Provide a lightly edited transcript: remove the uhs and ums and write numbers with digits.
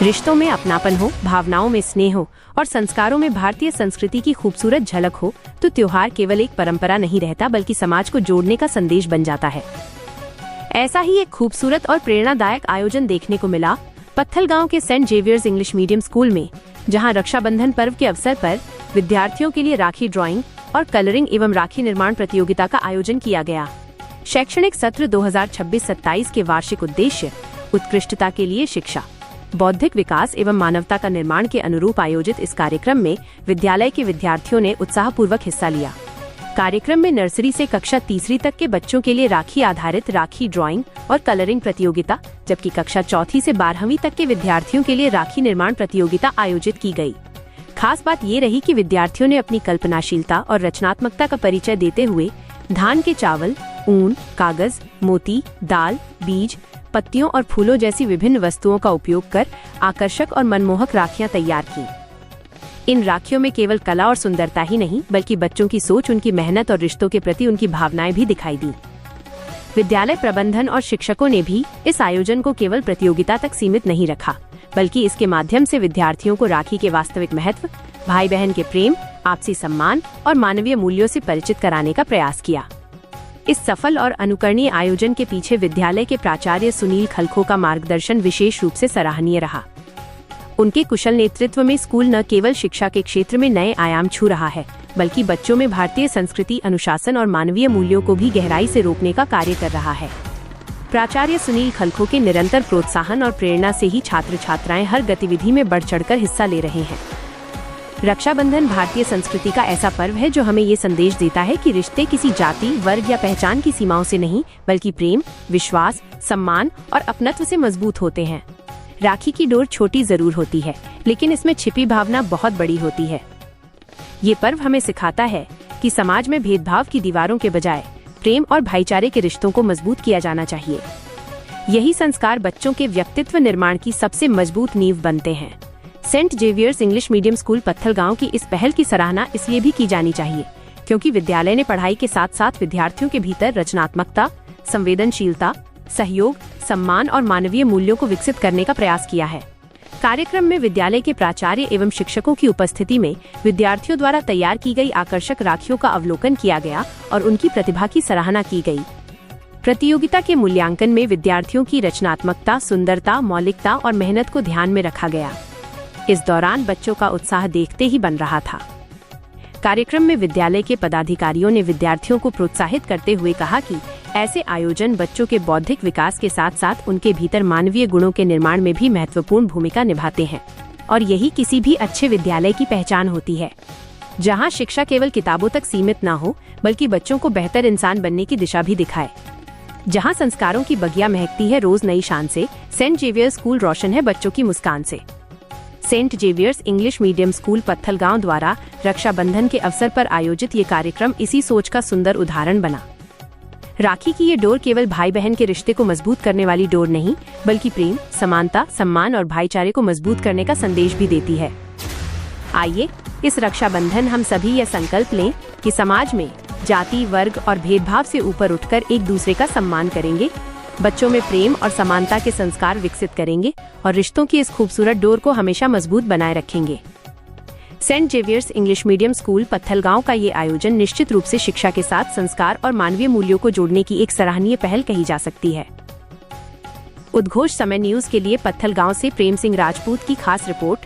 रिश्तों में अपनापन हो, भावनाओं में स्नेह हो और संस्कारों में भारतीय संस्कृति की खूबसूरत झलक हो तो त्योहार केवल एक परंपरा नहीं रहता बल्कि समाज को जोड़ने का संदेश बन जाता है। ऐसा ही एक खूबसूरत और प्रेरणादायक आयोजन देखने को मिला पत्थलगांव के Saint Xavier's English Medium School में, जहां रक्षाबंधन पर्व के अवसर पर विद्यार्थियों के लिए राखी ड्राइंग और कलरिंग एवं राखी निर्माण प्रतियोगिता का आयोजन किया गया। शैक्षणिक सत्र 2026-27 के वार्षिक उद्देश्य उत्कृष्टता के लिए शिक्षा, बौद्धिक विकास एवं मानवता का निर्माण के अनुरूप आयोजित इस कार्यक्रम में विद्यालय के विद्यार्थियों ने उत्साहपूर्वक हिस्सा लिया। कार्यक्रम में नर्सरी से कक्षा तीसरी तक के बच्चों के लिए राखी आधारित राखी ड्राइंग और कलरिंग प्रतियोगिता, जबकि कक्षा चौथी से 12वीं तक के विद्यार्थियों के लिए राखी निर्माण प्रतियोगिता आयोजित की गई। खास बात ये रही कि विद्यार्थियों ने अपनी कल्पनाशीलता और रचनात्मकता का परिचय देते हुए धान के चावल, ऊन, कागज, मोती, दाल, बीज, पत्तियों और फूलों जैसी विभिन्न वस्तुओं का उपयोग कर आकर्षक और मनमोहक राखियां तैयार की। इन राखियों में केवल कला और सुंदरता ही नहीं बल्कि बच्चों की सोच, उनकी मेहनत और रिश्तों के प्रति उनकी भावनाएं भी दिखाई दी। विद्यालय प्रबंधन और शिक्षकों ने भी इस आयोजन को केवल प्रतियोगिता तक सीमित नहीं रखा बल्कि इसके माध्यम से विद्यार्थियों को राखी के वास्तविक महत्व, भाई बहन के प्रेम, आपसी सम्मान और मानवीय मूल्यों से परिचित कराने का प्रयास किया। इस सफल और अनुकरणीय आयोजन के पीछे विद्यालय के प्राचार्य सुनील खलखो का मार्गदर्शन विशेष रूप से सराहनीय रहा। उनके कुशल नेतृत्व में स्कूल न केवल शिक्षा के क्षेत्र में नए आयाम छू रहा है बल्कि बच्चों में भारतीय संस्कृति, अनुशासन और मानवीय मूल्यों को भी गहराई से रोकने का कार्य कर रहा है। प्राचार्य सुनील खलखो के निरंतर प्रोत्साहन और प्रेरणा से ही छात्र छात्राएं हर गतिविधि में बढ़ चढ़कर हिस्सा ले रहे हैं। रक्षाबंधन भारतीय संस्कृति का ऐसा पर्व है जो हमें ये संदेश देता है कि रिश्ते किसी जाति, वर्ग या पहचान की सीमाओं से नहीं बल्कि प्रेम, विश्वास, सम्मान और अपनत्व से मजबूत होते हैं। राखी की डोर छोटी जरूर होती है लेकिन इसमें छिपी भावना बहुत बड़ी होती है। ये पर्व हमें सिखाता है कि समाज में भेदभाव की दीवारों के बजाय प्रेम और भाईचारे के रिश्तों को मजबूत किया जाना चाहिए। यही संस्कार बच्चों के व्यक्तित्व निर्माण की सबसे मजबूत नींव बनते हैं। Saint Xavier's English Medium School Pathalgaon की इस पहल की सराहना इसलिए भी की जानी चाहिए क्योंकि विद्यालय ने पढ़ाई के साथ साथ विद्यार्थियों के भीतर रचनात्मकता, संवेदनशीलता, सहयोग, सम्मान और मानवीय मूल्यों को विकसित करने का प्रयास किया है। कार्यक्रम में विद्यालय के प्राचार्य एवं शिक्षकों की उपस्थिति में विद्यार्थियों द्वारा तैयार की गई आकर्षक राखियों का अवलोकन किया गया और उनकी प्रतिभा की सराहना की गई। प्रतियोगिता के मूल्यांकन में विद्यार्थियों की रचनात्मकता, सुंदरता, मौलिकता और मेहनत को ध्यान में रखा गया। इस दौरान बच्चों का उत्साह देखते ही बन रहा था। कार्यक्रम में विद्यालय के पदाधिकारियों ने विद्यार्थियों को प्रोत्साहित करते हुए कहा कि ऐसे आयोजन बच्चों के बौद्धिक विकास के साथ साथ उनके भीतर मानवीय गुणों के निर्माण में भी महत्वपूर्ण भूमिका निभाते हैं और यही किसी भी अच्छे विद्यालय की पहचान होती है, जहां शिक्षा केवल किताबों तक सीमित न हो बल्कि बच्चों को बेहतर इंसान बनने की दिशा भी दिखाए। जहां संस्कारों की बगिया महकती है रोज नई शान से, सेंट जेवियर्स स्कूल रोशन है बच्चों की मुस्कान से। Saint Xavier's English Medium School Pathalgaon द्वारा रक्षाबंधन के अवसर पर आयोजित ये कार्यक्रम इसी सोच का सुंदर उदाहरण बना। राखी की ये डोर केवल भाई बहन के रिश्ते को मजबूत करने वाली डोर नहीं बल्कि प्रेम, समानता, सम्मान और भाईचारे को मजबूत करने का संदेश भी देती है। आइए इस रक्षाबंधन हम सभी यह संकल्प लें कि समाज में जाति, वर्ग और भेदभाव से ऊपर उठकर एक दूसरे का सम्मान करेंगे, बच्चों में प्रेम और समानता के संस्कार विकसित करेंगे और रिश्तों की इस खूबसूरत डोर को हमेशा मजबूत बनाए रखेंगे। Saint Xavier's English Medium School Pathalgaon का ये आयोजन निश्चित रूप से शिक्षा के साथ संस्कार और मानवीय मूल्यों को जोड़ने की एक सराहनीय पहल कही जा सकती है। उद्घोष समय न्यूज के लिए पत्थलगांव से प्रेम सिंह राजपूत की खास रिपोर्ट।